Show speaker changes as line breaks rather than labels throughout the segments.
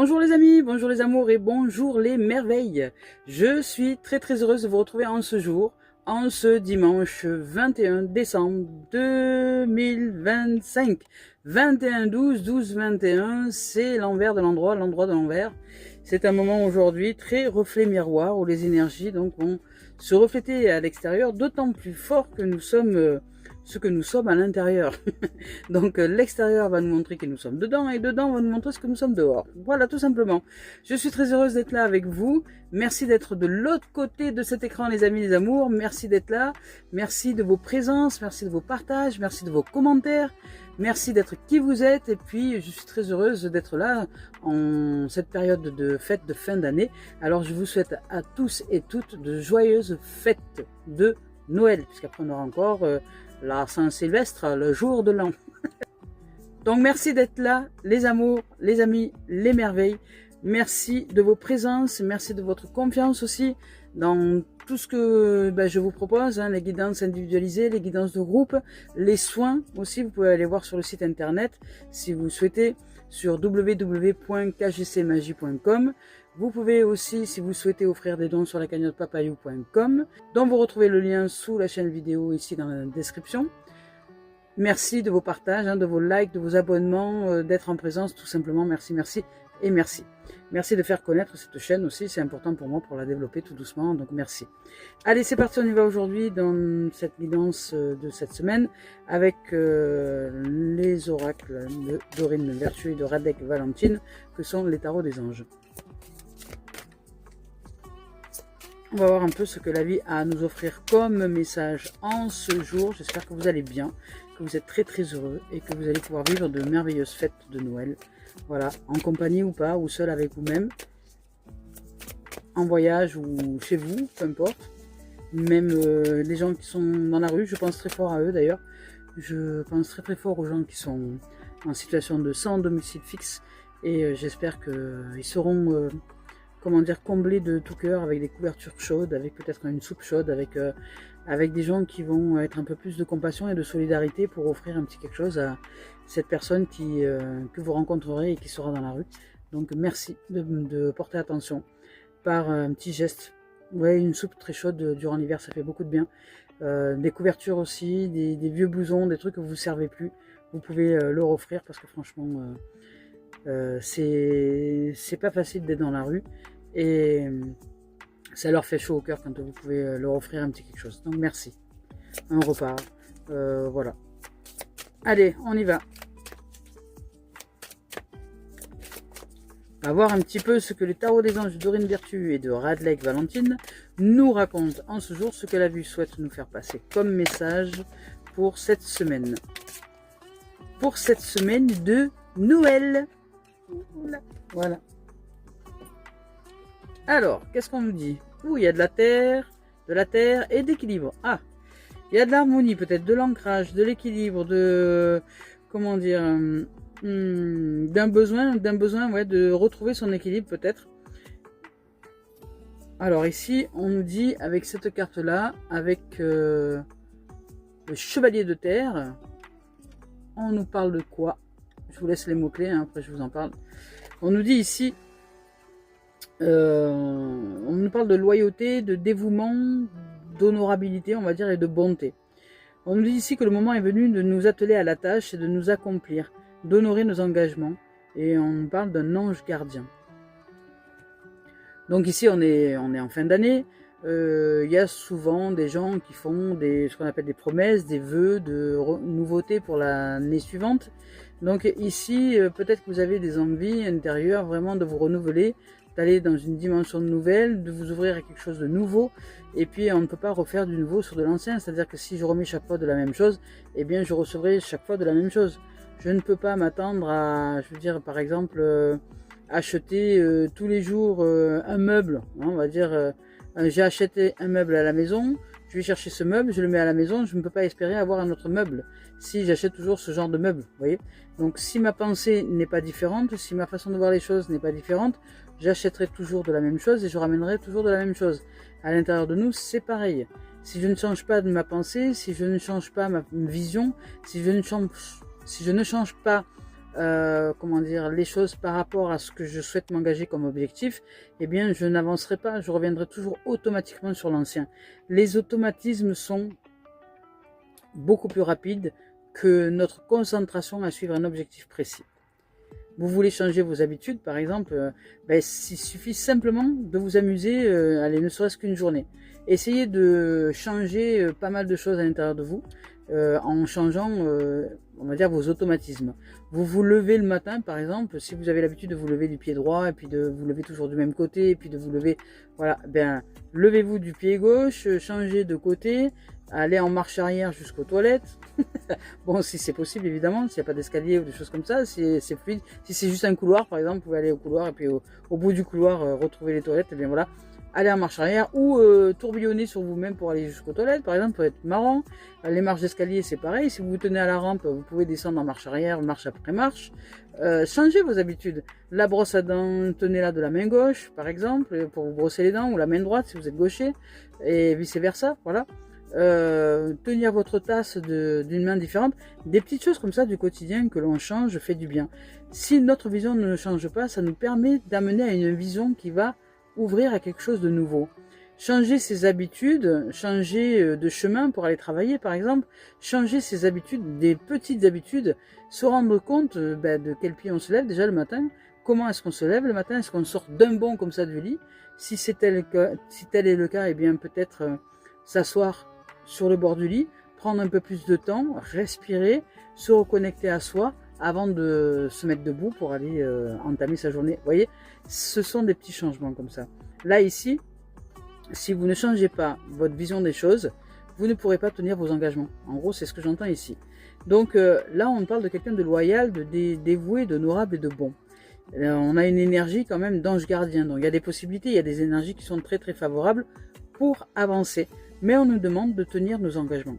Bonjour les amis, bonjour les amours et bonjour les merveilles. Je suis très heureuse de vous retrouver en ce jour, en ce dimanche 21 décembre 2025. 21-12, 12-21, c'est l'envers de l'endroit, l'endroit de l'envers. C'est un moment aujourd'hui très reflet miroir où les énergies donc vont se refléter à l'extérieur, d'autant plus fort que nous sommes ce que nous sommes à l'intérieur. Donc l'extérieur va nous montrer que nous sommes dedans et dedans va nous montrer ce que nous sommes dehors. Voilà, tout simplement. Je suis très heureuse d'être là avec vous. Merci d'être de l'autre côté de cet écran, les amis, les amours. Merci d'être là. Merci de vos présences, merci de vos partages, merci de vos commentaires. Merci d'être qui vous êtes. Et puis, je suis très heureuse d'être là en cette période de fête de fin d'année. Alors, je vous souhaite à tous et toutes de joyeuses fêtes de Noël, puisqu'après on aura encore la Saint-Sylvestre, le jour de l'an. Donc merci d'être là, les amours, les amis, les merveilles. Merci de vos présences, merci de votre confiance aussi dans tout ce que je vous propose, les guidances individualisées, les guidances de groupe, les soins aussi. Vous pouvez aller voir sur le site internet si vous souhaitez sur www.kgcmagie.com. Vous pouvez aussi, si vous souhaitez, offrir des dons sur la cagnotte papayou.com, dont vous retrouvez le lien sous la chaîne vidéo ici dans la description. Merci de vos partages, de vos likes, de vos abonnements, d'être en présence, tout simplement. Merci, merci et merci. Merci de faire connaître cette chaîne aussi, c'est important pour moi pour la développer tout doucement, donc merci. Allez, c'est parti, on y va aujourd'hui dans cette guidance de cette semaine avec les oracles de Dorine Vertueux et de Radek Valentine, que sont les tarots des anges. On va voir un peu ce que la vie a à nous offrir comme message en ce jour. J'espère que vous allez bien, que vous êtes très heureux et que vous allez pouvoir vivre de merveilleuses fêtes de Noël. Voilà, en compagnie ou pas, ou seul avec vous-même, en voyage ou chez vous, peu importe. Même les gens qui sont dans la rue, je pense très fort à eux d'ailleurs. Je pense très fort aux gens qui sont en situation de sans domicile fixe. Et j'espère qu'ils seront... comblés de tout cœur, avec des couvertures chaudes, avec peut-être une soupe chaude, avec des gens qui vont être un peu plus de compassion et de solidarité pour offrir un petit quelque chose à cette personne que vous rencontrerez et qui sera dans la rue. Donc merci de porter attention par un petit geste. Ouais, une soupe très chaude durant l'hiver, ça fait beaucoup de bien. Des couvertures aussi, des vieux blousons, des trucs que vous ne servez plus, vous pouvez leur offrir parce que franchement... c'est pas facile d'être dans la rue et ça leur fait chaud au cœur quand vous pouvez leur offrir un petit quelque chose. Donc merci, un repas, voilà. Allez, on y va. On va voir un petit peu ce que les tarots des anges de Dorine Vertueux et de Radek Valentine nous racontent en ce jour, ce que la vue souhaite nous faire passer comme message pour cette semaine. Pour cette semaine de Noël. Voilà. Alors, qu'est-ce qu'on nous dit? Il y a de la terre et d'équilibre. Ah, il y a de l'harmonie peut-être, de l'ancrage, de l'équilibre, de... Comment dire, d'un besoin ouais, de retrouver son équilibre peut-être. Alors ici, on nous dit, avec cette carte-là, avec le chevalier de terre, on nous parle de quoi? Je vous laisse les mots-clés, après je vous en parle. On nous dit ici, on nous parle de loyauté, de dévouement, d'honorabilité, on va dire, et de bonté. On nous dit ici que le moment est venu de nous atteler à la tâche et de nous accomplir, d'honorer nos engagements. Et on nous parle d'un ange gardien. Donc ici, on est en fin d'année. Il y a souvent des gens qui font ce qu'on appelle des promesses, des vœux de nouveautés pour l'année suivante. Donc ici, peut-être que vous avez des envies intérieures vraiment de vous renouveler, d'aller dans une dimension nouvelle, de vous ouvrir à quelque chose de nouveau. Et puis on ne peut pas refaire du nouveau sur de l'ancien, c'est-à-dire que si je remets chaque fois de la même chose, eh bien je recevrai chaque fois de la même chose. Je ne peux pas m'attendre à, je veux dire par exemple, acheter tous les jours un meuble, on va dire... j'ai acheté un meuble à la maison, je vais chercher ce meuble, je le mets à la maison, je ne peux pas espérer avoir un autre meuble si j'achète toujours ce genre de meuble, vous voyez. Donc si ma pensée n'est pas différente, si ma façon de voir les choses n'est pas différente, j'achèterai toujours de la même chose et je ramènerai toujours de la même chose. À l'intérieur de nous, c'est pareil. Si je ne change pas de ma pensée, si je ne change pas ma vision, si je ne change pas comment dire, les choses par rapport à ce que je souhaite m'engager comme objectif, eh bien, je n'avancerai pas, je reviendrai toujours automatiquement sur l'ancien. Les automatismes sont beaucoup plus rapides que notre concentration à suivre un objectif précis. Vous voulez changer vos habitudes, par exemple, il suffit simplement de vous amuser, allez, ne serait-ce qu'une journée. Essayez de changer pas mal de choses à l'intérieur de vous en changeant, on va dire, vos automatismes. Vous vous levez le matin, par exemple, si vous avez l'habitude de vous lever du pied droit et puis de vous lever toujours du même côté et puis de vous lever, voilà, levez-vous du pied gauche, changez de côté, allez en marche arrière jusqu'aux toilettes. Bon, si c'est possible, évidemment, s'il n'y a pas d'escalier ou des choses comme ça, c'est fluide. Si c'est juste un couloir, par exemple, vous pouvez aller au couloir et puis au bout du couloir, retrouver les toilettes, et bien voilà, aller en marche arrière ou tourbillonner sur vous-même pour aller jusqu'aux toilettes, par exemple, peut être marrant. Les marches d'escalier, c'est pareil. Si vous vous tenez à la rampe, vous pouvez descendre en marche arrière, marche après marche. Changez vos habitudes. La brosse à dents, tenez-la de la main gauche, par exemple, pour vous brosser les dents, ou la main droite si vous êtes gaucher, et vice-versa, voilà. Tenir votre tasse d'une main différente, des petites choses comme ça du quotidien que l'on change fait du bien. Si notre vision ne change pas, ça nous permet d'amener à une vision qui va ouvrir à quelque chose de nouveau. Changer ses habitudes, changer de chemin pour aller travailler par exemple, changer ses habitudes, des petites habitudes, se rendre compte de quel pied on se lève déjà le matin, comment est-ce qu'on se lève le matin, est-ce qu'on sort d'un bond comme ça du lit, si tel est le cas, eh bien peut-être s'asseoir sur le bord du lit, prendre un peu plus de temps, respirer, se reconnecter à soi avant de se mettre debout pour aller entamer sa journée. Vous voyez, ce sont des petits changements comme ça. Là, ici, si vous ne changez pas votre vision des choses, vous ne pourrez pas tenir vos engagements. En gros, c'est ce que j'entends ici. Donc là, on parle de quelqu'un de loyal, de dévoué, d'honorable et de bon. On a une énergie quand même d'ange gardien. Donc il y a des possibilités, il y a des énergies qui sont très très favorables pour avancer. Mais on nous demande de tenir nos engagements.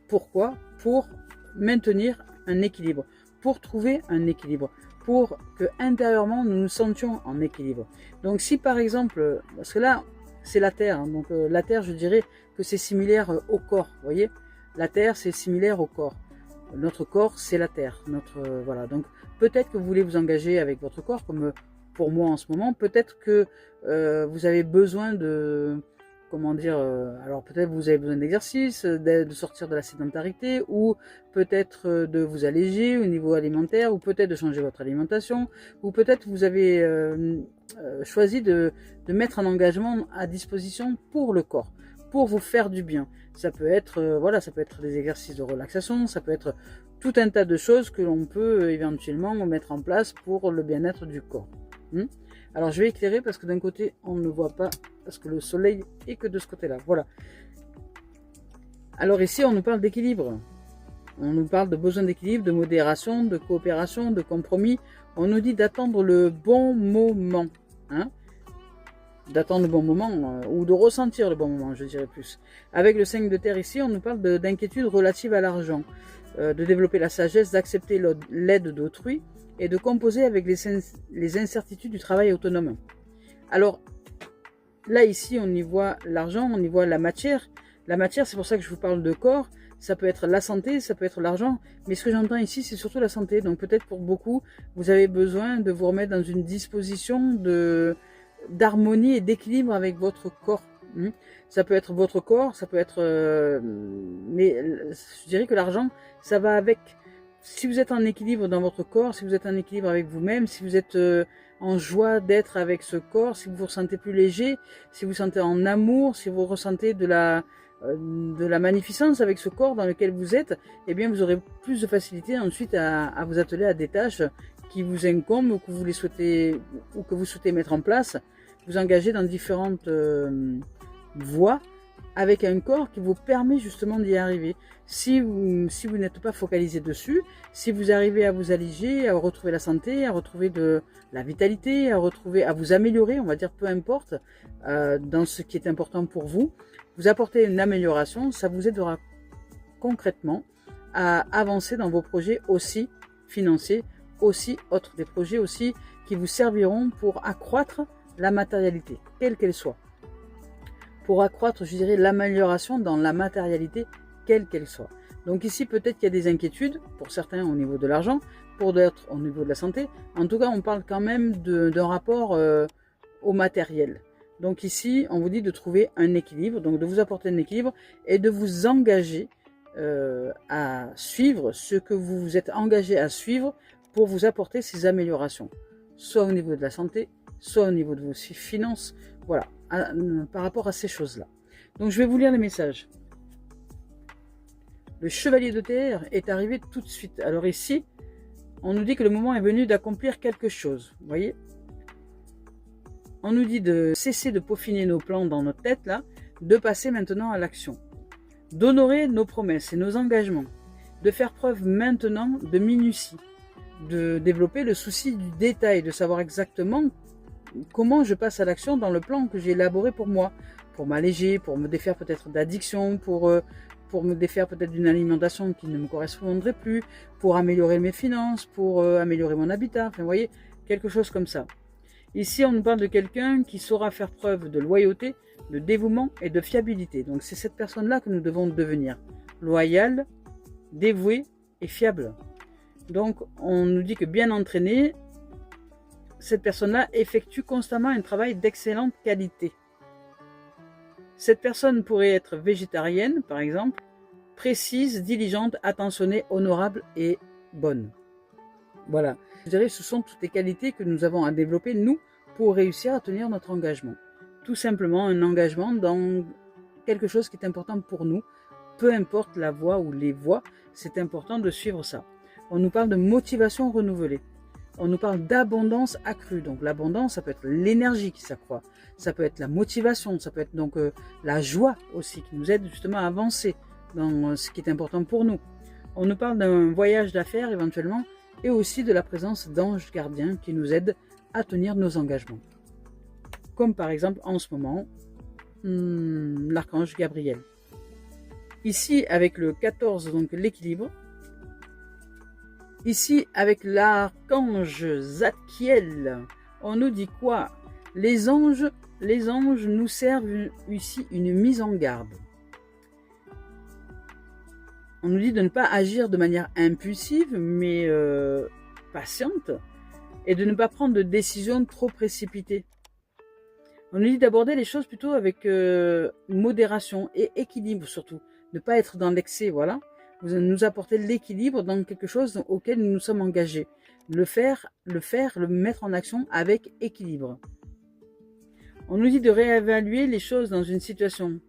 Pourquoi? Pour maintenir un équilibre, pour trouver un équilibre, pour que intérieurement nous nous sentions en équilibre. Donc si par exemple, parce que là c'est la Terre, hein, donc la Terre je dirais que c'est similaire au corps, vous voyez, la Terre c'est similaire au corps. Notre corps c'est la Terre, voilà. Donc peut-être que vous voulez vous engager avec votre corps, comme pour moi en ce moment, peut-être que vous avez besoin de comment dire, alors peut-être vous avez besoin d'exercice, de sortir de la sédentarité, ou peut-être de vous alléger au niveau alimentaire, ou peut-être de changer votre alimentation, ou peut-être vous avez choisi de mettre un engagement à disposition pour le corps, pour vous faire du bien. Ça peut être, voilà, ça peut être des exercices de relaxation, ça peut être tout un tas de choses que l'on peut éventuellement mettre en place pour le bien-être du corps. Alors je vais éclairer parce que d'un côté on ne voit pas, parce que le soleil est que de ce côté-là. Voilà. Alors ici on nous parle d'équilibre. On nous parle de besoin d'équilibre, de modération, de coopération, de compromis. On nous dit d'attendre le bon moment. Hein, d'attendre le bon moment, ou de ressentir le bon moment, je dirais plus. Avec le 5 de terre ici, on nous parle d'inquiétude relative à l'argent, de développer la sagesse, d'accepter l'aide d'autrui, et de composer avec les incertitudes du travail autonome. Alors, là, ici, on y voit l'argent, on y voit la matière. La matière, c'est pour ça que je vous parle de corps. Ça peut être la santé, ça peut être l'argent. Mais ce que j'entends ici, c'est surtout la santé. Donc, peut-être pour beaucoup, vous avez besoin de vous remettre dans une disposition d'harmonie et d'équilibre avec votre corps. Ça peut être votre corps, ça peut être... mais je dirais que l'argent, ça va avec... Si vous êtes en équilibre dans votre corps, si vous êtes en équilibre avec vous-même, si vous êtes en joie d'être avec ce corps, si vous vous ressentez plus léger, si vous vous sentez en amour, si vous ressentez de la magnificence avec ce corps dans lequel vous êtes, eh bien vous aurez plus de facilité ensuite à vous atteler à des tâches qui vous incombent ou que vous souhaitez mettre en place, vous engager dans différentes voies avec un corps qui vous permet justement d'y arriver. Si vous n'êtes pas focalisé dessus, si vous arrivez à vous alléger, à retrouver la santé, à retrouver de la vitalité, à vous améliorer, on va dire, peu importe, dans ce qui est important pour vous, vous apportez une amélioration, ça vous aidera concrètement à avancer dans vos projets aussi financiers, aussi autres, des projets aussi qui vous serviront pour accroître la matérialité, quelle qu'elle soit. Pour accroître, je dirais, l'amélioration dans la matérialité, quelle qu'elle soit. Donc ici, peut-être qu'il y a des inquiétudes, pour certains au niveau de l'argent, pour d'autres au niveau de la santé. En tout cas, on parle quand même d'un rapport au matériel. Donc ici, on vous dit de trouver un équilibre, donc de vous apporter un équilibre et de vous engager à suivre ce que vous vous êtes engagé à suivre pour vous apporter ces améliorations, soit au niveau de la santé, soit au niveau de vos finances, voilà, par rapport à ces choses-là. Donc je vais vous lire les messages. Le chevalier de terre est arrivé tout de suite. Alors ici, on nous dit que le moment est venu d'accomplir quelque chose, vous voyez. On nous dit de cesser de peaufiner nos plans dans notre tête, là, de passer maintenant à l'action, d'honorer nos promesses et nos engagements, de faire preuve maintenant de minutie, de développer le souci du détail, de savoir exactement comment je passe à l'action dans le plan que j'ai élaboré pour moi, pour m'alléger, pour me défaire peut-être d'addiction, pour me défaire peut-être d'une alimentation qui ne me correspondrait plus, pour améliorer mes finances, pour améliorer mon habitat, enfin vous voyez, quelque chose comme ça. Ici, on nous parle de quelqu'un qui saura faire preuve de loyauté, de dévouement et de fiabilité. Donc c'est cette personne-là que nous devons devenir. Loyal, dévoué et fiable. Donc on nous dit que bien entraîné, cette personne-là effectue constamment un travail d'excellente qualité. Cette personne pourrait être végétarienne, par exemple, précise, diligente, attentionnée, honorable et bonne. Voilà. Je dirais que ce sont toutes les qualités que nous avons à développer, nous, pour réussir à tenir notre engagement. Tout simplement un engagement dans quelque chose qui est important pour nous, peu importe la voie ou les voies, c'est important de suivre ça. On nous parle de motivation renouvelée. On nous parle d'abondance accrue. Donc l'abondance, ça peut être l'énergie qui s'accroît, ça peut être la motivation, ça peut être donc la joie aussi qui nous aide justement à avancer dans ce qui est important pour nous. On nous parle d'un voyage d'affaires éventuellement et aussi de la présence d'anges gardiens qui nous aident à tenir nos engagements. Comme par exemple en ce moment, l'archange Gabriel. Ici avec le 14, donc l'équilibre. Ici avec l'archange Zadkiel, on nous dit quoi? Les anges nous servent ici une mise en garde. On nous dit de ne pas agir de manière impulsive, mais patiente, et de ne pas prendre de décisions trop précipitées. On nous dit d'aborder les choses plutôt avec modération et équilibre surtout. Ne pas être dans l'excès, voilà. Vous nous apportez l'équilibre dans quelque chose auquel nous nous sommes engagés. Le mettre en action avec équilibre. On nous dit de réévaluer les choses dans une situation,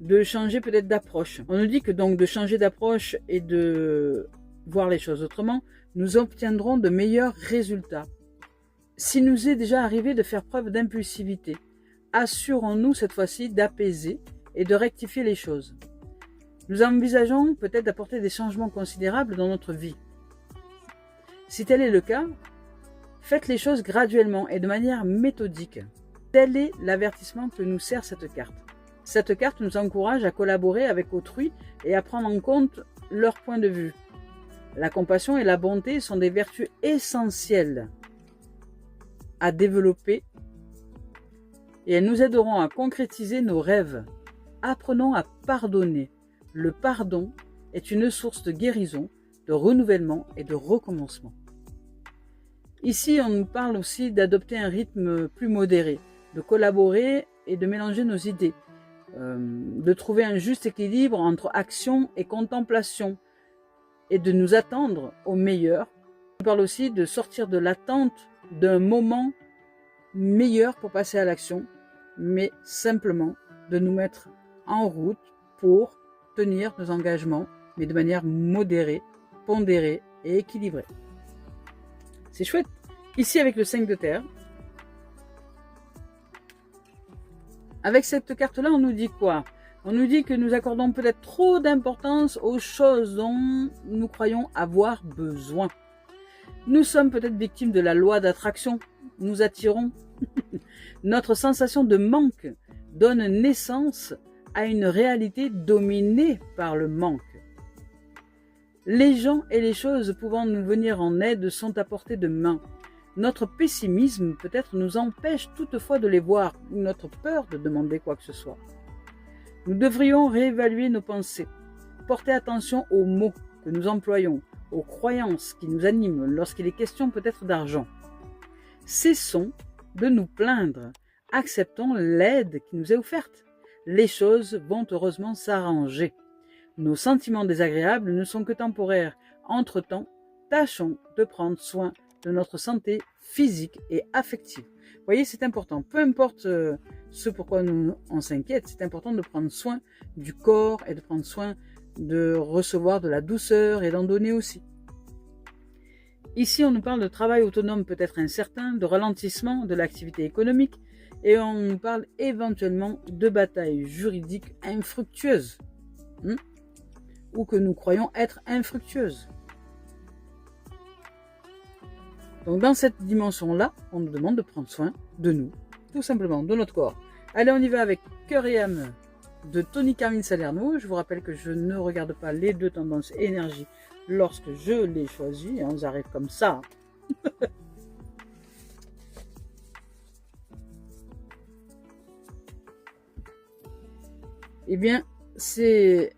de changer peut-être d'approche. On nous dit que donc de changer d'approche et de voir les choses autrement, nous obtiendrons de meilleurs résultats. S'il nous est déjà arrivé de faire preuve d'impulsivité, assurons-nous cette fois-ci d'apaiser et de rectifier les choses. Nous envisageons peut-être d'apporter des changements considérables dans notre vie. Si tel est le cas, faites les choses graduellement et de manière méthodique. Tel est l'avertissement que nous sert cette carte. Cette carte nous encourage à collaborer avec autrui et à prendre en compte leur point de vue. La compassion et la bonté sont des vertus essentielles à développer et elles nous aideront à concrétiser nos rêves. Apprenons à pardonner. Le pardon est une source de guérison, de renouvellement et de recommencement. Ici, on nous parle aussi d'adopter un rythme plus modéré, de collaborer et de mélanger nos idées, de trouver un juste équilibre entre action et contemplation et de nous attendre au meilleur. On parle aussi de sortir de l'attente d'un moment meilleur pour passer à l'action, mais simplement de nous mettre en route pour tenir nos engagements, mais de manière modérée, pondérée et équilibrée. C'est chouette. Ici avec le 5 de terre. Avec cette carte-là, on nous dit quoi? On nous dit que nous accordons peut-être trop d'importance aux choses dont nous croyons avoir besoin. Nous sommes peut-être victimes de la loi d'attraction. Nous attirons. Notre sensation de manque donne naissance à une réalité dominée par le manque. Les gens et les choses pouvant nous venir en aide sont à portée de main. Notre pessimisme peut-être nous empêche toutefois de les voir, ou notre peur de demander quoi que ce soit. Nous devrions réévaluer nos pensées. porter attention aux mots que nous employons, aux croyances qui nous animent lorsqu'il est question peut-être d'argent. Cessons de nous plaindre, acceptons l'aide qui nous est offerte. Les choses vont heureusement s'arranger. Nos sentiments désagréables ne sont que temporaires. Entre-temps, tâchons de prendre soin de notre santé physique et affective. Vous voyez, c'est important. Peu importe ce pourquoi on s'inquiète, c'est important de prendre soin du corps et de prendre soin de recevoir de la douceur et d'en donner aussi. Ici, on nous parle de travail autonome peut-être incertain, de ralentissement de l'activité économique et on nous parle éventuellement de batailles juridiques infructueuses ou que nous croyons être infructueuses. Donc dans cette dimension-là, on nous demande de prendre soin de nous, tout simplement, de notre corps. Allez, on y va avec Cœur et âme de Tony Carmine Salerno. Je vous rappelle que je ne regarde pas les deux tendances énergie lorsque je les choisis. On arrive comme ça. Eh bien, c'est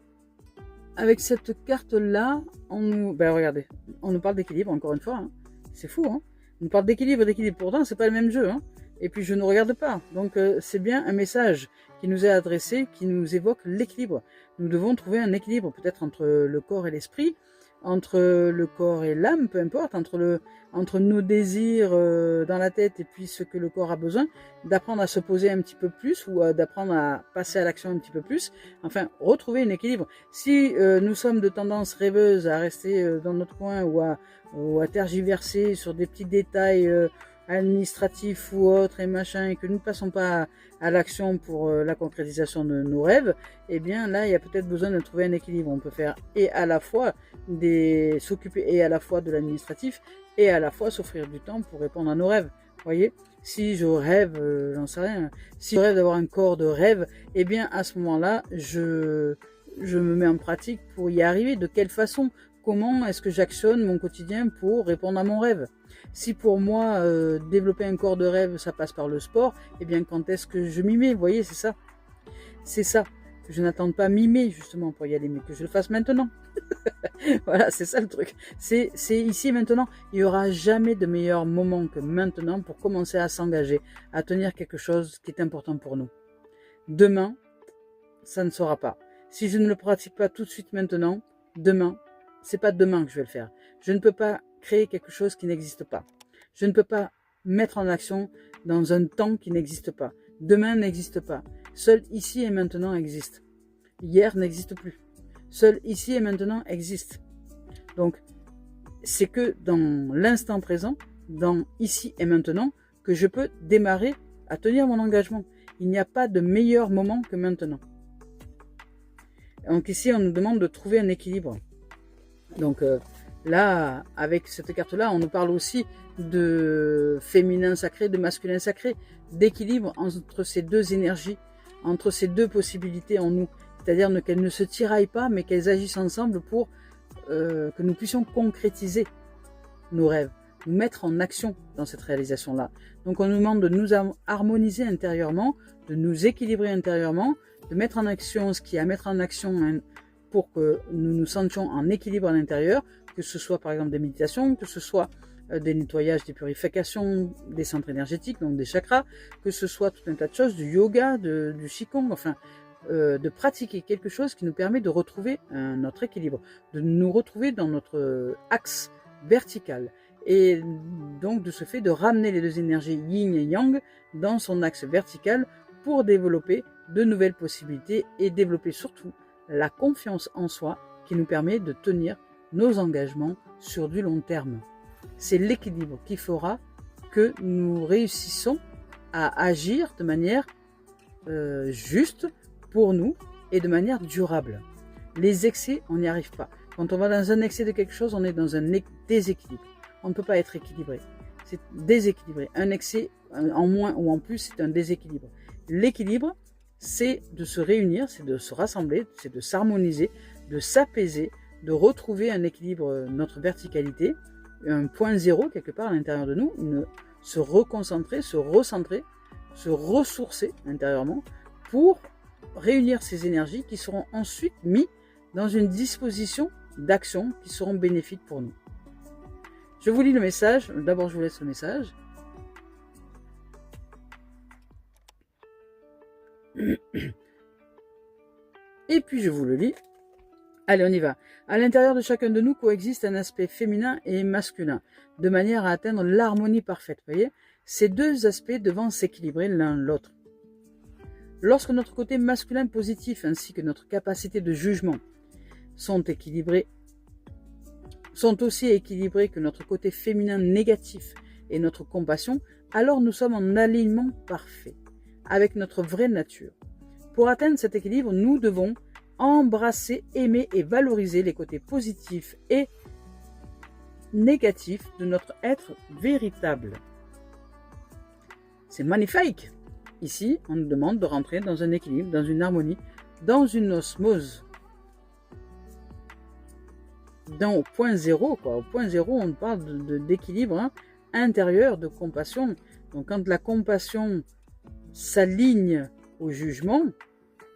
avec cette carte-là, regardez, on nous parle d'équilibre encore une fois. Hein. C'est fou, hein. On nous parle d'équilibre. Pourtant, c'est pas le même jeu, hein. Et puis, je ne regarde pas. Donc, c'est bien un message qui nous est adressé, qui nous évoque l'équilibre. Nous devons trouver un équilibre, peut-être entre le corps et l'esprit, entre le corps et l'âme, peu importe, entre nos désirs dans la tête et puis ce que le corps a besoin, d'apprendre à se poser un petit peu plus ou d'apprendre à passer à l'action un petit peu plus. Enfin, retrouver un équilibre. Si nous sommes de tendance rêveuse à rester dans notre coin ou à tergiverser sur des petits détails administratifs ou autres et machin, et que nous ne passons pas à l'action pour la concrétisation de nos rêves, eh bien là, il y a peut-être besoin de trouver un équilibre. On peut faire et à la fois s'occuper et à la fois de l'administratif et à la fois s'offrir du temps pour répondre à nos rêves. Vous voyez, si je rêve, j'en sais rien, si je rêve d'avoir un corps de rêve, eh bien à ce moment-là, je me mets en pratique pour y arriver. De quelle façon? Comment est-ce que j'actionne mon quotidien pour répondre à mon rêve? Si pour moi, développer un corps de rêve, ça passe par le sport, eh bien quand est-ce que je m'y mets? Vous voyez, c'est ça. C'est ça. Que je n'attende pas m'y mettre justement pour y aller, mais que je le fasse maintenant. Voilà, c'est ça le truc. C'est ici et maintenant. Il n'y aura jamais de meilleur moment que maintenant pour commencer à s'engager, à tenir quelque chose qui est important pour nous. Demain, ça ne sera pas. Si je ne le pratique pas tout de suite maintenant, demain, c'est pas demain que je vais le faire. Je ne peux pas créer quelque chose qui n'existe pas. Je ne peux pas mettre en action dans un temps qui n'existe pas. Demain n'existe pas. Seul ici et maintenant existe. Hier n'existe plus. Seul ici et maintenant existe. Donc, c'est que dans l'instant présent, dans ici et maintenant, que je peux démarrer à tenir mon engagement. Il n'y a pas de meilleur moment que maintenant. Donc ici, on nous demande de trouver un équilibre. Donc là, avec cette carte-là, on nous parle aussi de féminin sacré, de masculin sacré, d'équilibre entre ces deux énergies, entre ces deux possibilités en nous. C'est-à-dire qu'elles ne se tiraillent pas, mais qu'elles agissent ensemble pour que nous puissions concrétiser nos rêves, nous mettre en action dans cette réalisation-là. Donc on nous demande de nous harmoniser intérieurement, de nous équilibrer intérieurement, de mettre en action ce qui est à mettre en action pour que nous nous sentions en équilibre à l'intérieur, que ce soit par exemple des méditations, que ce soit des nettoyages, des purifications, des centres énergétiques, donc des chakras, que ce soit tout un tas de choses, du yoga, du qigong, enfin, de pratiquer quelque chose qui nous permet de retrouver notre équilibre, de nous retrouver dans notre axe vertical. Et donc de ce fait de ramener les deux énergies yin et yang dans son axe vertical pour développer de nouvelles possibilités et développer surtout la confiance en soi qui nous permet de tenir nos engagements sur du long terme. C'est l'équilibre qui fera que nous réussissons à agir de manière juste pour nous et de manière durable. Les excès, on n'y arrive pas. Quand on va dans un excès de quelque chose, on est dans un déséquilibre. On ne peut pas être équilibré. C'est déséquilibré. Un excès en moins ou en plus, c'est un déséquilibre. L'équilibre, c'est de se réunir, c'est de se rassembler, c'est de s'harmoniser, de s'apaiser, de retrouver un équilibre, notre verticalité, un point zéro quelque part à l'intérieur de nous, se reconcentrer, se recentrer, se ressourcer intérieurement pour réunir ces énergies qui seront ensuite mises dans une disposition d'action qui seront bénéfiques pour nous. Je vous lis le message. D'abord, je vous laisse le message. Et puis, je vous le lis. Allez, on y va. À l'intérieur de chacun de nous coexiste un aspect féminin et masculin, de manière à atteindre l'harmonie parfaite. Vous voyez, ces deux aspects devant s'équilibrer l'un l'autre. Lorsque notre côté masculin positif ainsi que notre capacité de jugement sont aussi équilibrés que notre côté féminin négatif et notre compassion, alors nous sommes en alignement parfait avec notre vraie nature. Pour atteindre cet équilibre, nous devons embrasser, aimer et valoriser les côtés positifs et négatifs de notre être véritable. C'est magnifique. Ici, on nous demande de rentrer dans un équilibre, dans une harmonie, dans une osmose. Au point zéro, quoi. Au point zéro, on parle d'équilibre intérieur, de compassion. Donc, quand la compassion s'aligne au jugement,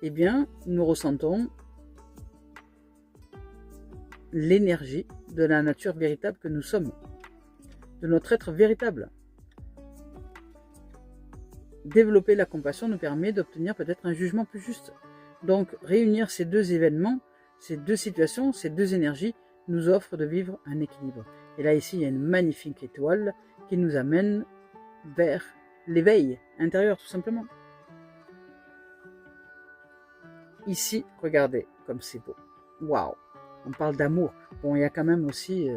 eh bien, nous ressentons l'énergie de la nature véritable que nous sommes, de notre être véritable. Développer la compassion nous permet d'obtenir peut-être un jugement plus juste. Donc, réunir ces deux événements, ces deux situations, ces deux énergies, nous offre de vivre un équilibre. Et là, ici, il y a une magnifique étoile qui nous amène vers l'éveil intérieur, tout simplement. Ici, regardez comme c'est beau. Waouh! On parle d'amour. Bon, il y a quand même aussi,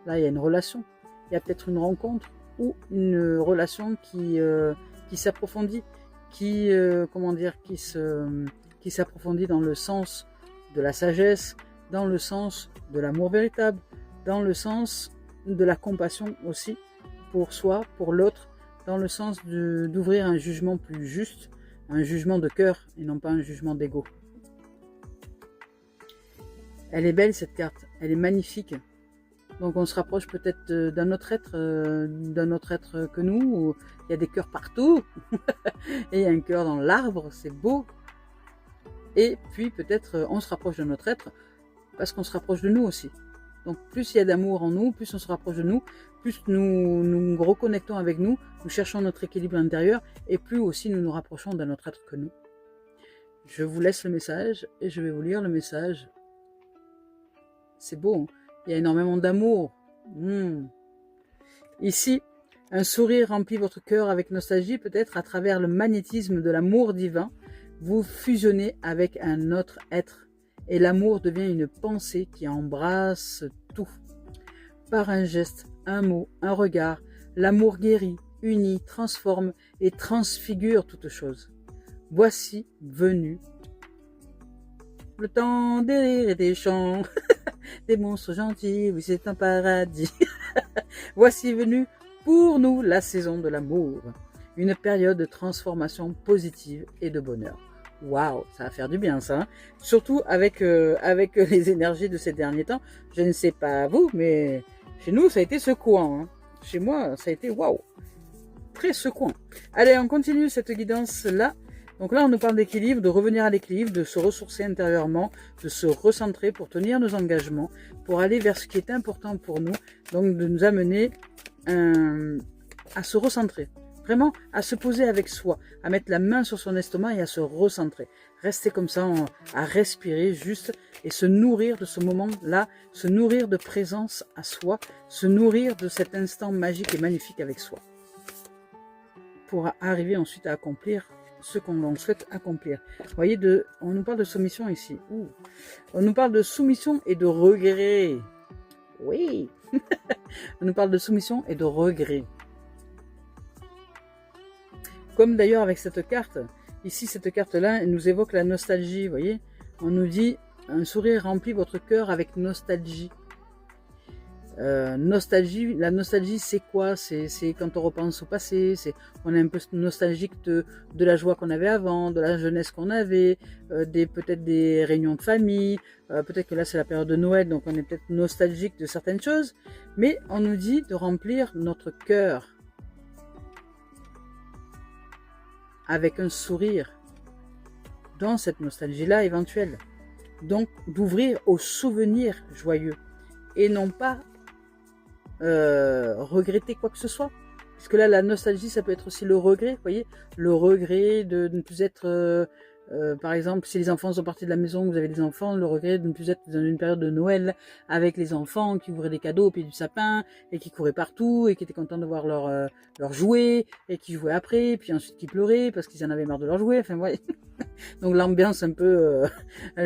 là, il y a une relation. Il y a peut-être une rencontre ou une relation qui s'approfondit, qui s'approfondit dans le sens de la sagesse, dans le sens de l'amour véritable, dans le sens de la compassion aussi, pour soi, pour l'autre, dans le sens d'ouvrir un jugement plus juste, un jugement de cœur et non pas un jugement d'ego. Elle est belle cette carte, elle est magnifique. Donc on se rapproche peut-être d'un autre être que nous, où il y a des cœurs partout, et il y a un cœur dans l'arbre, c'est beau. Et puis peut-être on se rapproche de notre être, parce qu'on se rapproche de nous aussi. Donc plus il y a d'amour en nous, plus on se rapproche de nous, plus nous nous reconnectons avec nous, nous cherchons notre équilibre intérieur, et plus aussi nous nous rapprochons d'un autre être que nous. Je vous laisse le message, et je vais vous lire le message. C'est beau, hein? Il y a énormément d'amour. Ici, un sourire remplit votre cœur avec nostalgie, peut-être à travers le magnétisme de l'amour divin. Vous fusionnez avec un autre être et l'amour devient une pensée qui embrasse tout. Par un geste, un mot, un regard, l'amour guérit, unit, transforme et transfigure toute chose. Voici venu le temps des rires et des chants, des monstres gentils, oui c'est un paradis. Voici venu pour nous la saison de l'amour, une période de transformation positive et de bonheur. Waouh, ça va faire du bien ça, hein. Surtout avec les énergies de ces derniers temps. Je ne sais pas vous, mais chez nous ça a été secouant, hein. Chez moi ça a été waouh, très secouant. Allez, on continue cette guidance là. Donc là, on nous parle d'équilibre, de revenir à l'équilibre, de se ressourcer intérieurement, de se recentrer pour tenir nos engagements, pour aller vers ce qui est important pour nous. Donc de nous amener à se recentrer, vraiment à se poser avec soi, à mettre la main sur son estomac et à se recentrer. Rester comme ça, à respirer juste et se nourrir de ce moment-là, se nourrir de présence à soi, se nourrir de cet instant magique et magnifique avec soi. Pour arriver ensuite à accomplir ce qu'on souhaite accomplir. Vous voyez, on nous parle de soumission ici. On nous parle de soumission et de regret. Oui. On nous parle de soumission et de regret. Comme d'ailleurs avec cette carte, ici cette carte-là, elle nous évoque la nostalgie, vous voyez. On nous dit, un sourire remplit votre cœur avec nostalgie. Nostalgie, la nostalgie c'est quoi? C'est quand on repense au passé, on est un peu nostalgique de la joie qu'on avait avant, de la jeunesse qu'on avait, peut-être des réunions de famille, peut-être que là c'est la période de Noël, donc on est peut-être nostalgique de certaines choses, mais on nous dit de remplir notre cœur avec un sourire dans cette nostalgie-là éventuelle. Donc, d'ouvrir aux souvenirs joyeux et non pas regretter quoi que ce soit. Parce que là, la nostalgie, ça peut être aussi le regret, vous voyez, le regret de ne plus être, par exemple, si les enfants sont partis de la maison, vous avez des enfants, le regret de ne plus être dans une période de Noël avec les enfants qui ouvraient des cadeaux au pied du sapin et qui couraient partout et qui étaient contents de voir leurs jouets et qui jouaient après, puis ensuite qui pleuraient parce qu'ils en avaient marre de leurs jouets. Enfin, vous voyez. Donc l'ambiance un peu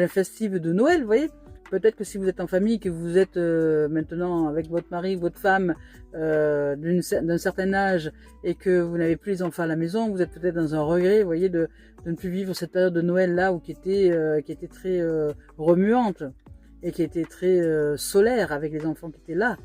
festive de Noël, vous voyez. Peut-être que si vous êtes en famille, que vous êtes maintenant avec votre mari, votre femme d'un certain âge et que vous n'avez plus les enfants à la maison, vous êtes peut-être dans un regret, vous voyez, de ne plus vivre cette période de Noël là qui était très remuante et qui était très solaire avec les enfants qui étaient là.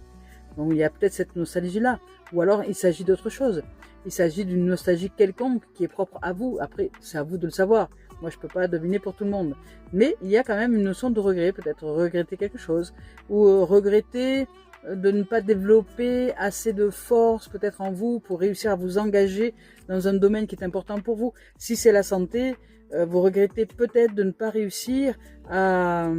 Donc il y a peut-être cette nostalgie là. Ou alors il s'agit d'autre chose. Il s'agit d'une nostalgie quelconque qui est propre à vous. Après, c'est à vous de le savoir. Moi, je peux pas deviner pour tout le monde. Mais il y a quand même une notion de regret, peut-être regretter quelque chose. Ou regretter de ne pas développer assez de force peut-être en vous pour réussir à vous engager dans un domaine qui est important pour vous. Si c'est la santé, vous regrettez peut-être de ne pas réussir à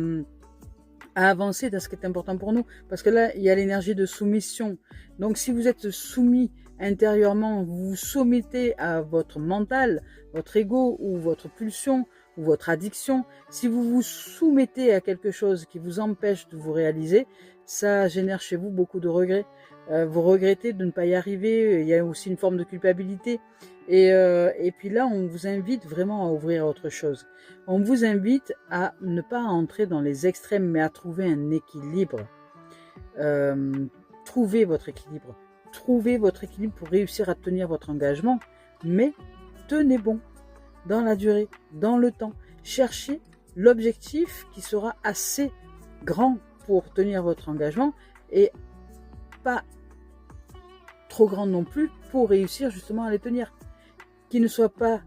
avancer dans ce qui est important pour nous. Parce que là, il y a l'énergie de soumission. Donc, si vous êtes soumis intérieurement, vous vous soumettez à votre mental, votre ego ou votre pulsion ou votre addiction, si vous vous soumettez à quelque chose qui vous empêche de vous réaliser, ça génère chez vous beaucoup de regrets. Vous regrettez de ne pas y arriver, il y a aussi une forme de culpabilité. Et puis là, on vous invite vraiment à ouvrir à autre chose. On vous invite à ne pas entrer dans les extrêmes, mais à trouver un équilibre. Trouvez votre équilibre. Trouvez votre équilibre pour réussir à tenir votre engagement, mais tenez bon dans la durée, dans le temps. Cherchez l'objectif qui sera assez grand pour tenir votre engagement et pas trop grand non plus pour réussir justement à les tenir. Qui ne soit pas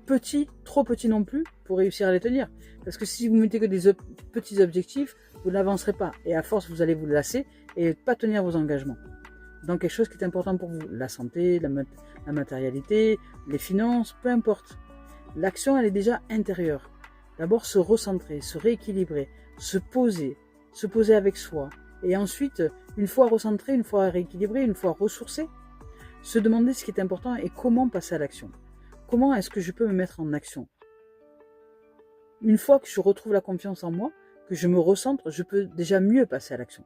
petit, trop petit non plus pour réussir à les tenir. Parce que si vous mettez que des petits objectifs, vous n'avancerez pas. Et à force, vous allez vous lasser et pas tenir vos engagements. Dans quelque chose qui est important pour vous. La santé, la matérialité, les finances, peu importe. L'action, elle est déjà intérieure. D'abord, se recentrer, se rééquilibrer, se poser avec soi. Et ensuite, une fois recentré, une fois rééquilibré, une fois ressourcé, se demander ce qui est important et comment passer à l'action. Comment est-ce que je peux me mettre en action? Une fois que je retrouve la confiance en moi, que je me recentre, je peux déjà mieux passer à l'action.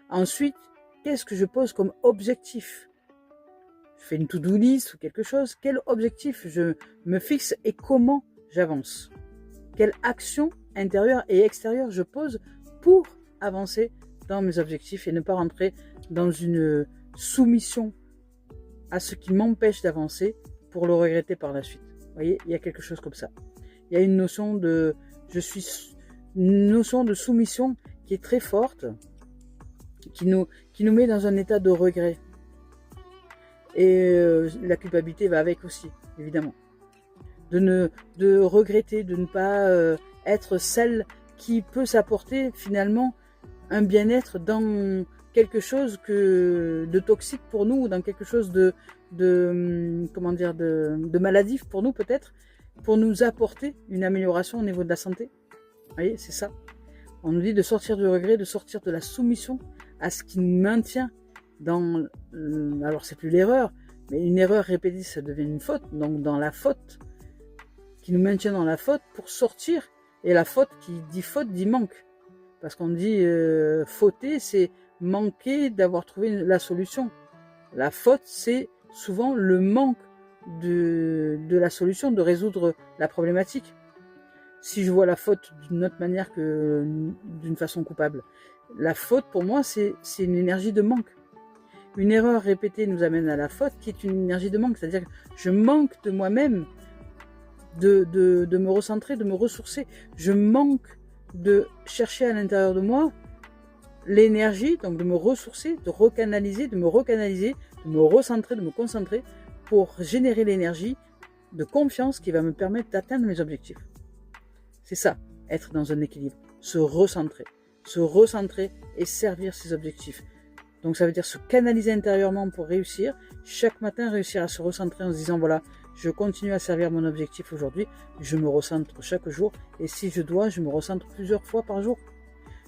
Ensuite, qu'est-ce que je pose comme objectif? Je fais une to-do list ou quelque chose. Quel objectif je me fixe et comment j'avance? Quelle action intérieure et extérieure je pose pour avancer dans mes objectifs et ne pas rentrer dans une soumission à ce qui m'empêche d'avancer pour le regretter par la suite. Vous voyez, il y a quelque chose comme ça. Il y a une notion de soumission qui est très forte, qui nous met dans un état de regret. Et la culpabilité va avec aussi, évidemment. De regretter, de ne pas être celle qui peut s'apporter finalement un bien-être dans quelque chose de toxique pour nous, ou dans quelque chose de maladif pour nous peut-être, pour nous apporter une amélioration au niveau de la santé. Vous voyez, c'est ça. On nous dit de sortir du regret, de sortir de la soumission à ce qui nous maintient dans... alors c'est plus l'erreur, mais une erreur répétée, ça devient une faute. Donc dans la faute, qui nous maintient dans la faute pour sortir. Et la faute, qui dit faute, dit manque. Parce qu'on dit fauter, c'est manquer d'avoir trouvé la solution. La faute, c'est souvent le manque de la solution, de résoudre la problématique. Si je vois la faute d'une autre manière que d'une façon coupable. La faute, pour moi, c'est une énergie de manque. Une erreur répétée nous amène à la faute, qui est une énergie de manque. C'est-à-dire que je manque de moi-même, de me recentrer, de me ressourcer. Je manque de chercher à l'intérieur de moi l'énergie, donc de me ressourcer, de me recanaliser, de me recentrer, de me concentrer pour générer l'énergie de confiance qui va me permettre d'atteindre mes objectifs. C'est ça, être dans un équilibre, se recentrer et servir ses objectifs. Donc ça veut dire se canaliser intérieurement pour réussir. Chaque matin, réussir à se recentrer en se disant voilà, Je continue à servir mon objectif aujourd'hui. Je me recentre chaque jour. Et si je dois, je me recentre plusieurs fois par jour.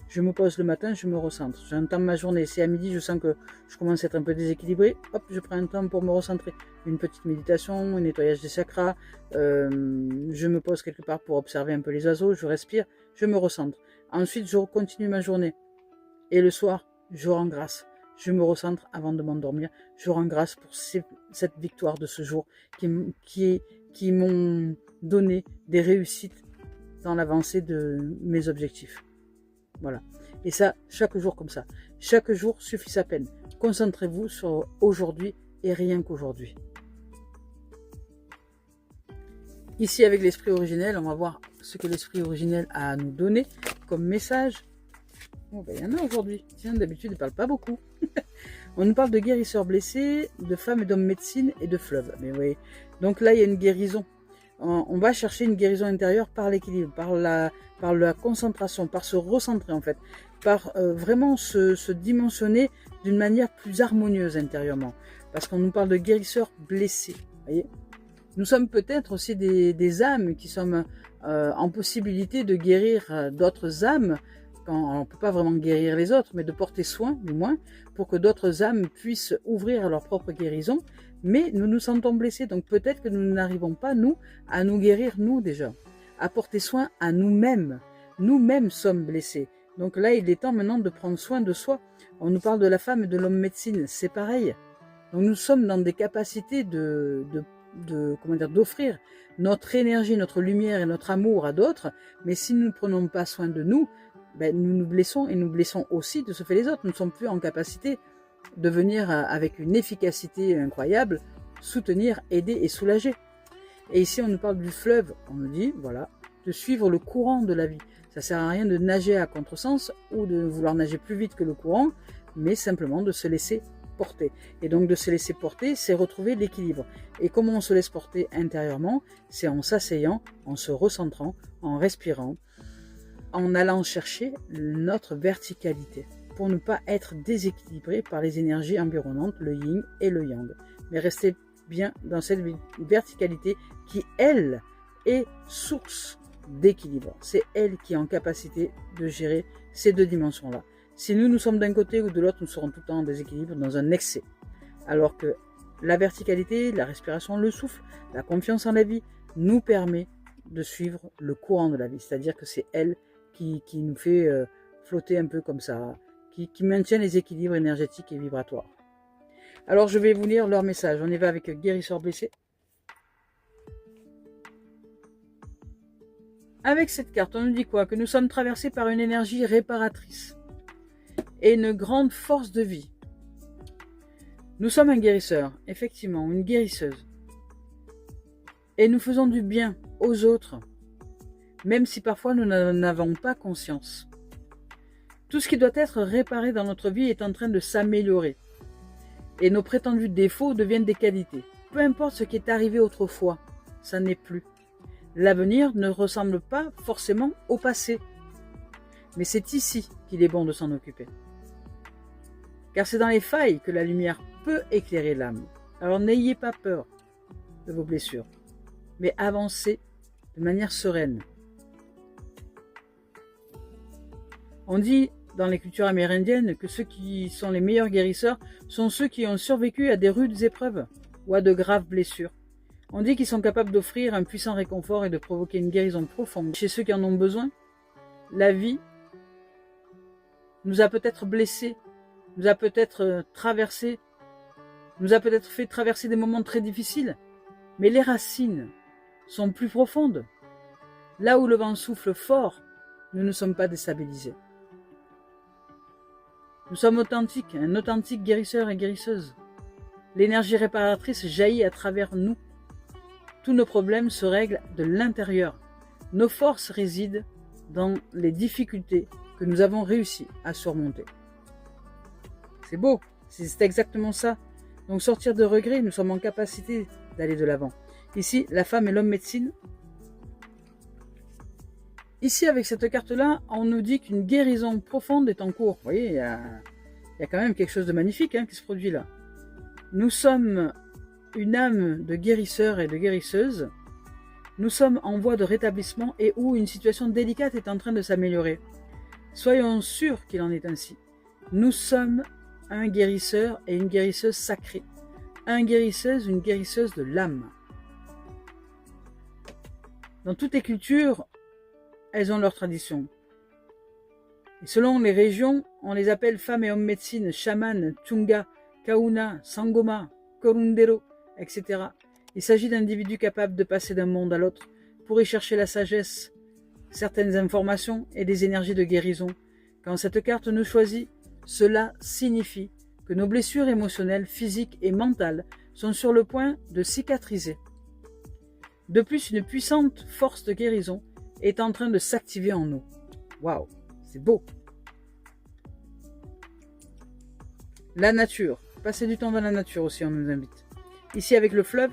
Je me pose le matin, je me recentre. J'entame ma journée. Si à midi, je sens que je commence à être un peu déséquilibré, hop, je prends un temps pour me recentrer. Une petite méditation, un nettoyage des chakras. Je me pose quelque part pour observer un peu les oiseaux. Je respire, je me recentre. Ensuite, je continue ma journée. Et le soir, je rends grâce. Je me recentre avant de m'endormir. Je rends grâce pour cette victoire de ce jour qui m'ont donné des réussites dans l'avancée de mes objectifs. Voilà. Et ça, chaque jour comme ça. Chaque jour suffit sa peine. Concentrez-vous sur aujourd'hui et rien qu'aujourd'hui. Ici, avec l'esprit originel, on va voir ce que l'esprit originel a à nous donner comme message. Bon, ben, il y en a aujourd'hui. Tiens, d'habitude, il ne parle pas beaucoup. On nous parle de guérisseurs blessés, de femmes et d'hommes médecine et de fleuves. Mais oui. Donc là, il y a une guérison. On va chercher une guérison intérieure par l'équilibre, par la concentration, par se recentrer en fait, par vraiment se dimensionner d'une manière plus harmonieuse intérieurement. Parce qu'on nous parle de guérisseurs blessés. Voyez, nous sommes peut-être aussi des âmes qui sommes en possibilité de guérir d'autres âmes. On ne peut pas vraiment guérir les autres, mais de porter soin, du moins, pour que d'autres âmes puissent ouvrir leur propre guérison. Mais nous nous sentons blessés, donc peut-être que nous n'arrivons pas, nous, à nous guérir, nous, déjà. À porter soin à nous-mêmes. Nous-mêmes sommes blessés. Donc là, il est temps maintenant de prendre soin de soi. On nous parle de la femme et de l'homme médecine, c'est pareil. Donc nous sommes dans des capacités d'offrir notre énergie, notre lumière et notre amour à d'autres, mais si nous ne prenons pas soin de nous, ben, nous nous blessons et nous blessons aussi de ce fait les autres. Nous ne sommes plus en capacité de venir avec une efficacité incroyable soutenir, aider et soulager. Et ici on nous parle du fleuve, on nous dit voilà, de suivre le courant de la vie. Ça sert à rien de nager à contresens ou de vouloir nager plus vite que le courant, mais simplement de se laisser porter. Et donc de se laisser porter, c'est retrouver l'équilibre. Et comment on se laisse porter intérieurement? C'est en s'asseyant, en se recentrant, en respirant, en allant chercher notre verticalité, pour ne pas être déséquilibré par les énergies environnantes, le yin et le yang. Mais rester bien dans cette verticalité qui, elle, est source d'équilibre. C'est elle qui est en capacité de gérer ces deux dimensions-là. Si nous sommes d'un côté ou de l'autre, nous serons tout le temps en déséquilibre, dans un excès. Alors que la verticalité, la respiration, le souffle, la confiance en la vie, nous permet de suivre le courant de la vie. C'est-à-dire que c'est elle qui nous fait flotter un peu comme ça, qui maintient les équilibres énergétiques et vibratoires. Alors je vais vous lire leur message. On y va avec guérisseur blessé. Avec cette carte, on nous dit quoi? Que nous sommes traversés par une énergie réparatrice et une grande force de vie. Nous sommes un guérisseur, effectivement, une guérisseuse. Et nous faisons du bien aux autres, même si parfois nous n'en avons pas conscience. Tout ce qui doit être réparé dans notre vie est en train de s'améliorer. Et nos prétendus défauts deviennent des qualités. Peu importe ce qui est arrivé autrefois, ça n'est plus. L'avenir ne ressemble pas forcément au passé. Mais c'est ici qu'il est bon de s'en occuper. Car c'est dans les failles que la lumière peut éclairer l'âme. Alors n'ayez pas peur de vos blessures, mais avancez de manière sereine. On dit dans les cultures amérindiennes que ceux qui sont les meilleurs guérisseurs sont ceux qui ont survécu à des rudes épreuves ou à de graves blessures. On dit qu'ils sont capables d'offrir un puissant réconfort et de provoquer une guérison profonde chez ceux qui en ont besoin. La vie nous a peut-être blessés, nous a peut-être traversés, nous a peut-être fait traverser des moments très difficiles, mais les racines sont plus profondes. Là où le vent souffle fort, nous ne sommes pas déstabilisés. Nous sommes authentiques, un authentique guérisseur et guérisseuse. L'énergie réparatrice jaillit à travers nous. Tous nos problèmes se règlent de l'intérieur. Nos forces résident dans les difficultés que nous avons réussi à surmonter. C'est beau, c'est exactement ça. Donc sortir de regrets, nous sommes en capacité d'aller de l'avant. Ici, la femme et l'homme médecine. Ici, avec cette carte-là, on nous dit qu'une guérison profonde est en cours. Vous voyez, il y a quand même quelque chose de magnifique qui se produit là. Nous sommes une âme de guérisseur et de guérisseuse. Nous sommes en voie de rétablissement et où une situation délicate est en train de s'améliorer. Soyons sûrs qu'il en est ainsi. Nous sommes un guérisseur et une guérisseuse sacrée. Un guérisseuse, une guérisseuse de l'âme. Dans toutes les cultures, elles ont leur tradition. Et selon les régions, on les appelle femmes et hommes médecine, chamanes, chunga, kauna, sangoma, korundero, etc. Il s'agit d'individus capables de passer d'un monde à l'autre pour y chercher la sagesse, certaines informations et des énergies de guérison. Quand cette carte nous choisit, cela signifie que nos blessures émotionnelles, physiques et mentales sont sur le point de cicatriser. De plus, une puissante force de guérison est en train de s'activer en nous. Waouh, c'est beau. La nature. Passer du temps dans la nature aussi, on nous invite. Ici avec le fleuve.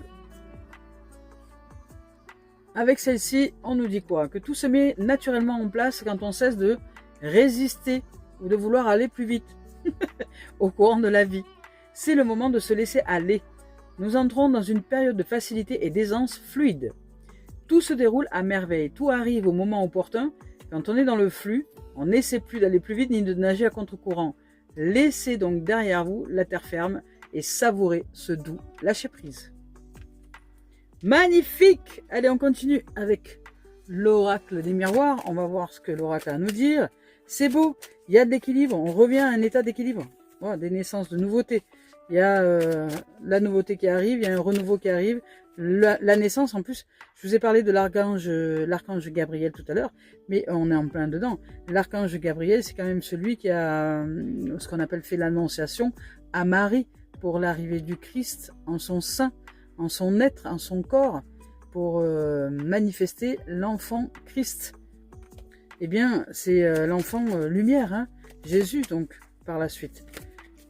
Avec celle-ci, on nous dit quoi? Que tout se met naturellement en place quand on cesse de résister ou de vouloir aller plus vite au courant de la vie. C'est le moment de se laisser aller. Nous entrons dans une période de facilité et d'aisance fluide. Tout se déroule à merveille, tout arrive au moment opportun. Quand on est dans le flux, on n'essaie plus d'aller plus vite ni de nager à contre-courant. Laissez donc derrière vous la terre ferme et savourez ce doux lâcher-prise. Magnifique! Allez, on continue avec l'oracle des miroirs. On va voir ce que l'oracle a à nous dire. C'est beau, il y a de l'équilibre, on revient à un état d'équilibre. Voilà, des naissances, de nouveautés. Il y a la nouveauté qui arrive, il y a un renouveau qui arrive. La naissance, en plus, je vous ai parlé de l'archange Gabriel tout à l'heure, mais on est en plein dedans. L'archange Gabriel, c'est quand même celui qui a ce qu'on appelle fait l'annonciation à Marie pour l'arrivée du Christ en son sein, en son être, en son corps, pour manifester l'enfant Christ. Eh bien, c'est l'enfant lumière, hein, Jésus, donc, par la suite.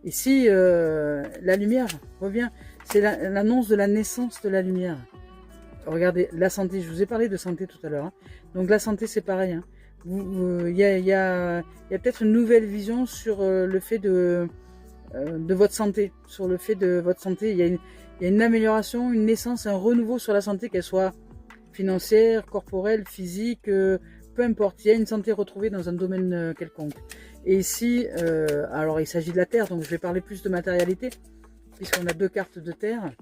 Ici, la lumière revient, c'est l'annonce de la naissance de la lumière. Regardez, la santé, je vous ai parlé de santé tout à l'heure. Hein. Donc la santé, c'est pareil. Hein. Il y a peut-être une nouvelle vision sur le fait de votre santé. Sur le fait de votre santé, il y a une amélioration, une naissance, un renouveau sur la santé, qu'elle soit financière, corporelle, physique, peu importe. Il y a une santé retrouvée dans un domaine quelconque. Et ici, alors il s'agit de la terre, donc je vais parler plus de matérialité, puisqu'on a deux cartes de terre.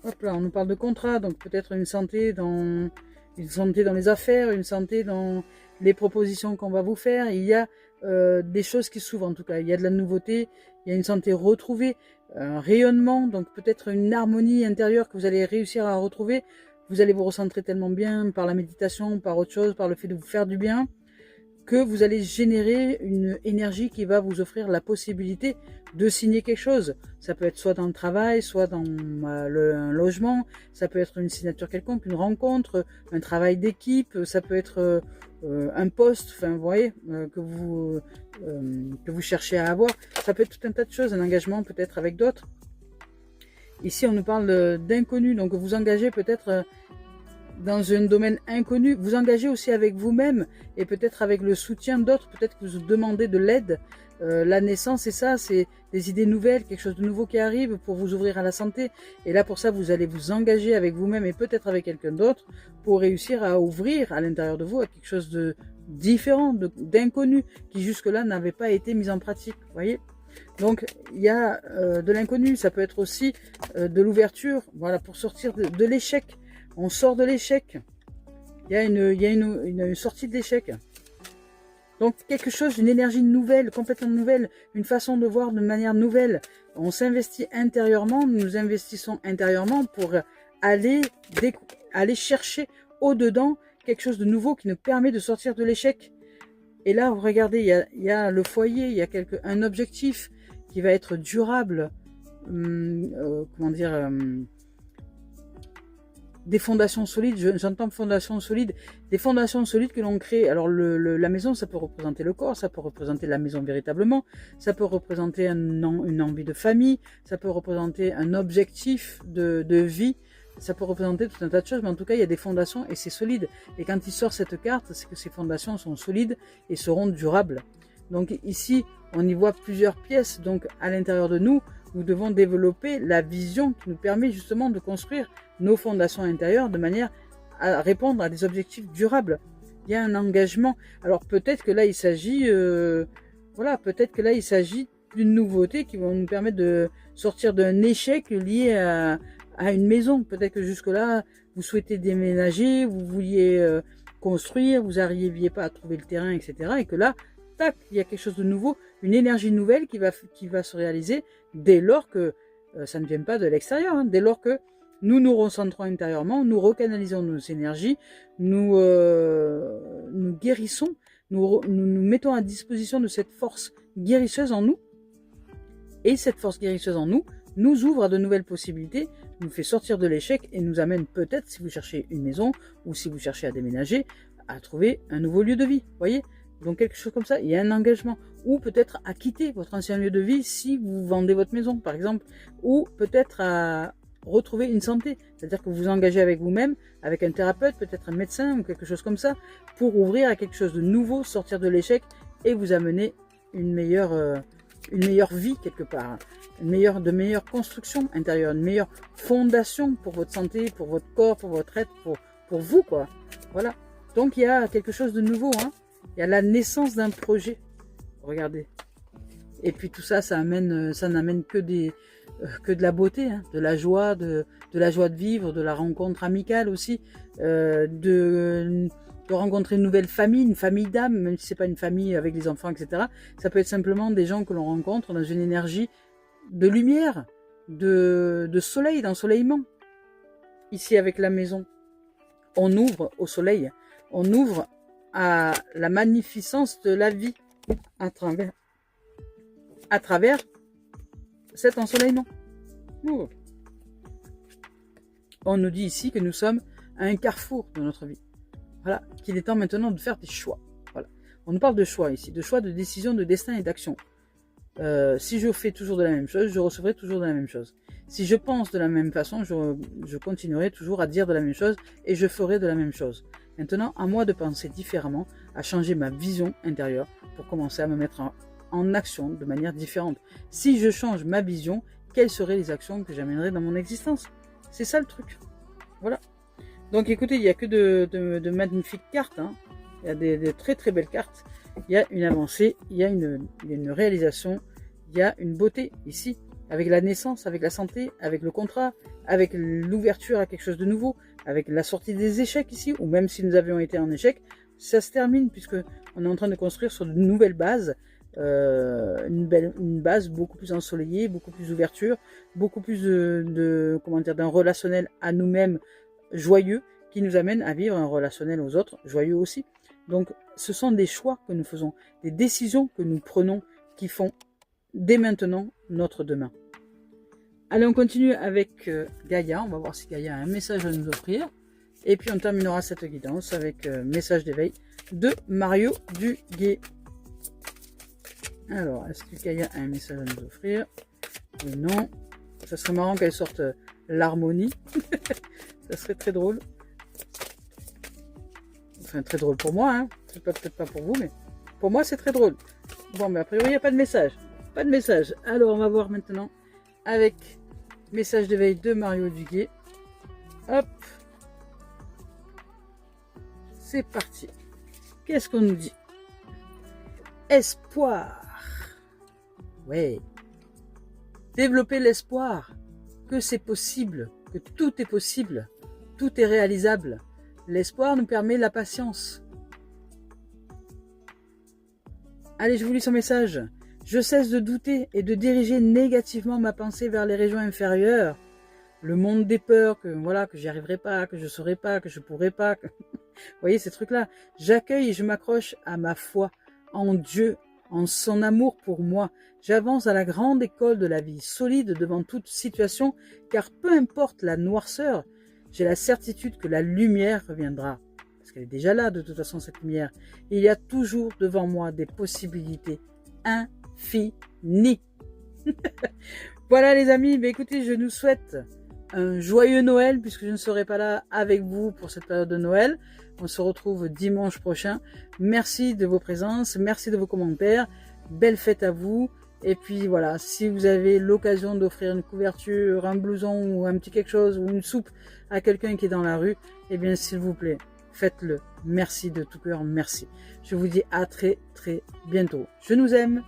Hop là, on nous parle de contrat, donc peut-être une santé dans les affaires, une santé dans les propositions qu'on va vous faire. Il y a des choses qui s'ouvrent en tout cas. Il y a de la nouveauté, il y a une santé retrouvée, un rayonnement, donc peut-être une harmonie intérieure que vous allez réussir à retrouver. Vous allez vous recentrer tellement bien par la méditation, par autre chose, par le fait de vous faire du bien, que vous allez générer une énergie qui va vous offrir la possibilité de signer quelque chose. Ça peut être soit dans le travail, soit dans un logement, ça peut être une signature quelconque, une rencontre, un travail d'équipe, ça peut être un poste, enfin vous voyez, que vous cherchez à avoir. Ça peut être tout un tas de choses, un engagement peut-être avec d'autres. Ici on nous parle d'inconnu, donc vous engagez peut-être dans un domaine inconnu, vous engagez aussi avec vous-même et peut-être avec le soutien d'autres, peut-être que vous demandez de l'aide. La naissance, c'est ça, c'est des idées nouvelles, quelque chose de nouveau qui arrive pour vous ouvrir à la santé. Et là, pour ça, vous allez vous engager avec vous-même et peut-être avec quelqu'un d'autre pour réussir à ouvrir à l'intérieur de vous à quelque chose de différent, d'inconnu, qui jusque-là n'avait pas été mis en pratique. Vous voyez ? Donc, il y a de l'inconnu, ça peut être aussi de l'ouverture, voilà, pour sortir de l'échec. On sort de l'échec. Il y a une sortie de l'échec. Donc quelque chose, une énergie nouvelle, complètement nouvelle, une façon de voir de manière nouvelle. On s'investit intérieurement, nous investissons intérieurement pour aller chercher au-dedans quelque chose de nouveau qui nous permet de sortir de l'échec. Et là, regardez, il y a le foyer, il y a un objectif qui va être durable. Comment dire des fondations solides, j'entends fondations solides, des fondations solides que l'on crée. Alors la maison, ça peut représenter le corps, ça peut représenter la maison véritablement, ça peut représenter une envie de famille, ça peut représenter un objectif de vie, ça peut représenter tout un tas de choses, mais en tout cas, il y a des fondations et c'est solide. Et quand il sort cette carte, c'est que ces fondations sont solides et seront durables. Donc ici, on y voit plusieurs pièces, donc à l'intérieur de nous, nous devons développer la vision qui nous permet justement de construire nos fondations intérieures de manière à répondre à des objectifs durables. Il y a un engagement. Alors peut-être que là il s'agit, peut-être que là il s'agit d'une nouveauté qui va nous permettre de sortir d'un échec lié à une maison. Peut-être que jusque-là vous souhaitez déménager, vous vouliez construire, vous n'arriviez pas à trouver le terrain, etc. Et que là, tac, il y a quelque chose de nouveau, une énergie nouvelle qui va se réaliser dès lors que ça ne vient pas de l'extérieur, hein, dès lors que nous nous recentrons intérieurement, nous recanalisons nos énergies, nous guérissons, nous mettons à disposition de cette force guérisseuse en nous. Et cette force guérisseuse en nous ouvre à de nouvelles possibilités, nous fait sortir de l'échec et nous amène peut-être, si vous cherchez une maison ou si vous cherchez à déménager, à trouver un nouveau lieu de vie. Voyez ? Donc quelque chose comme ça, il y a un engagement. Ou peut-être à quitter votre ancien lieu de vie si vous vendez votre maison, par exemple. Ou peut-être à retrouver une santé. C'est-à-dire que vous vous engagez avec vous-même, avec un thérapeute, peut-être un médecin ou quelque chose comme ça, pour ouvrir à quelque chose de nouveau, sortir de l'échec et vous amener une meilleure vie quelque part. De meilleure construction intérieure, une meilleure fondation pour votre santé, pour votre corps, pour votre être, pour vous, quoi. Voilà. Donc il y a quelque chose de nouveau, hein. Il y a la naissance d'un projet. Regardez. Et puis tout ça, ça n'amène que de la beauté, hein, de la joie de vivre, de la rencontre amicale aussi, de rencontrer une nouvelle famille, une famille d'âme, même si c'est pas une famille avec les enfants, etc. Ça peut être simplement des gens que l'on rencontre dans une énergie de lumière, de soleil, d'ensoleillement. Ici avec la maison, on ouvre au soleil, on ouvre à la magnificence de la vie à travers cet ensoleillement. Oh. On nous dit ici que nous sommes à un carrefour de notre vie. Voilà, qu'il est temps maintenant de faire des choix. Voilà. On nous parle de choix ici, de choix, de décision, de destin et d'action. Si je fais toujours de la même chose, je recevrai toujours de la même chose. Si je pense de la même façon, je continuerai toujours à dire de la même chose et je ferai de la même chose. Maintenant, à moi de penser différemment, à changer ma vision intérieure pour commencer à me mettre en action de manière différente. Si je change ma vision, quelles seraient les actions que j'amènerais dans mon existence? C'est ça le truc. Voilà. Donc écoutez, il n'y a que de magnifiques cartes. Hein. Il y a des très très belles cartes. Il y a une avancée, il y a une réalisation, il y a une beauté ici. Avec la naissance, avec la santé, avec le contrat, avec l'ouverture à quelque chose de nouveau, avec la sortie des échecs ici, ou même si nous avions été en échec, ça se termine puisque on est en train de construire sur de nouvelles bases, une base beaucoup plus ensoleillée, beaucoup plus d'ouverture, beaucoup plus d'un relationnel à nous-mêmes joyeux qui nous amène à vivre un relationnel aux autres joyeux aussi. Donc ce sont des choix que nous faisons, des décisions que nous prenons qui font dès maintenant notre demain. Allez, on continue avec Gaïa. On va voir si Gaïa a un message à nous offrir. Et puis on terminera cette guidance avec message d'éveil de Mario Duguay. Alors, est-ce que Gaïa a un message à nous offrir? Oui, non. Ça serait marrant qu'elle sorte l'harmonie. Ça serait très drôle. Enfin, très drôle pour moi, hein. C'est peut-être pas pour vous, mais pour moi, c'est très drôle. Bon, mais a priori, il n'y a pas de message. Pas de message. Alors, on va voir maintenant avec message d'éveil de Mario Duguay. Hop. C'est parti. Qu'est-ce qu'on nous dit? Espoir. Ouais. Développer l'espoir que c'est possible, que tout est possible, tout est réalisable. L'espoir nous permet la patience. Allez, je vous lis son message. Je cesse de douter et de diriger négativement ma pensée vers les régions inférieures. Le monde des peurs, que j'y arriverai pas, que je saurai pas, que je pourrai pas. Vous voyez ces trucs-là. J'accueille et je m'accroche à ma foi en Dieu, en son amour pour moi. J'avance à la grande école de la vie, solide devant toute situation, car peu importe la noirceur, j'ai la certitude que la lumière reviendra. Parce qu'elle est déjà là, de toute façon, cette lumière. Il y a toujours devant moi des possibilités infinies. Voilà les amis, mais écoutez, je nous souhaite un joyeux Noël, puisque je ne serai pas là avec vous pour cette période de Noël. On se retrouve dimanche prochain. Merci de vos présences, merci de vos commentaires. Belle fête à vous. Et puis voilà, si vous avez l'occasion d'offrir une couverture, un blouson ou un petit quelque chose ou une soupe à quelqu'un qui est dans la rue, eh bien s'il vous plaît, faites-le. Merci de tout cœur, merci. Je vous dis à très très bientôt. Je nous aime.